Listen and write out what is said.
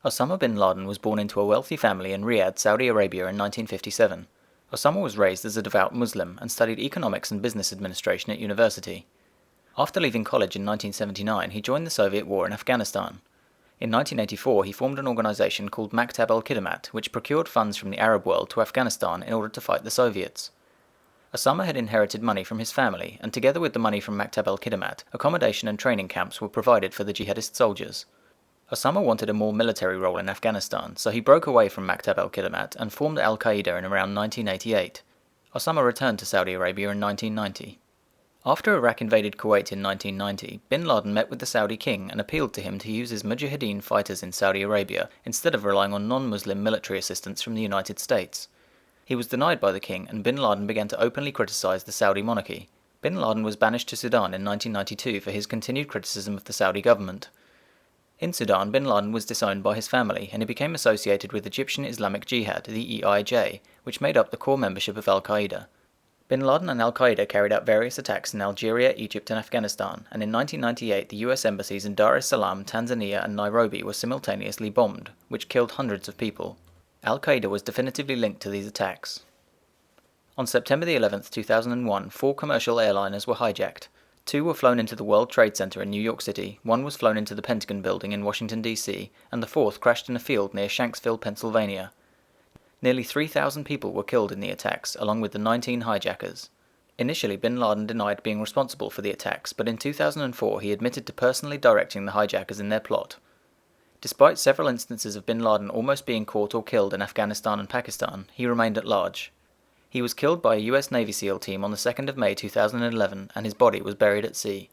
Osama bin Laden was born into a wealthy family in Riyadh, Saudi Arabia in 1957. Osama was raised as a devout Muslim and studied economics and business administration at university. After leaving college in 1979, he joined the Soviet war in Afghanistan. In 1984, he formed an organization called Maktab al-Khidmat, which procured funds from the Arab world to Afghanistan in order to fight the Soviets. Osama had inherited money from his family, and together with the money from Maktab al-Khidmat, accommodation and training camps were provided for the jihadist soldiers. Osama wanted a more military role in Afghanistan, so he broke away from Maktab al-Khidmat and formed Al-Qaeda in around 1988. Osama returned to Saudi Arabia in 1990. After Iraq invaded Kuwait in 1990, bin Laden met with the Saudi king and appealed to him to use his mujahideen fighters in Saudi Arabia instead of relying on non-Muslim military assistance from the United States. He was denied by the king, and bin Laden began to openly criticize the Saudi monarchy. Bin Laden was banished to Sudan in 1992 for his continued criticism of the Saudi government. In Sudan, bin Laden was disowned by his family, and he became associated with Egyptian Islamic Jihad, the EIJ, which made up the core membership of Al-Qaeda. Bin Laden and Al-Qaeda carried out various attacks in Algeria, Egypt, and Afghanistan, and in 1998 the US embassies in Dar es Salaam, Tanzania, and Nairobi were simultaneously bombed, which killed hundreds of people. Al-Qaeda was definitively linked to these attacks. On September 11, 2001, 4 commercial airliners were hijacked. 2 were flown into the World Trade Center in New York City, 1 was flown into the Pentagon building in Washington, D.C., and the 4th crashed in a field near Shanksville, Pennsylvania. Nearly 3,000 people were killed in the attacks, along with the 19 hijackers. Initially, bin Laden denied being responsible for the attacks, but in 2004 he admitted to personally directing the hijackers in their plot. Despite several instances of bin Laden almost being caught or killed in Afghanistan and Pakistan, he remained at large. He was killed by a US Navy SEAL team on the 2nd of May 2011, and his body was buried at sea.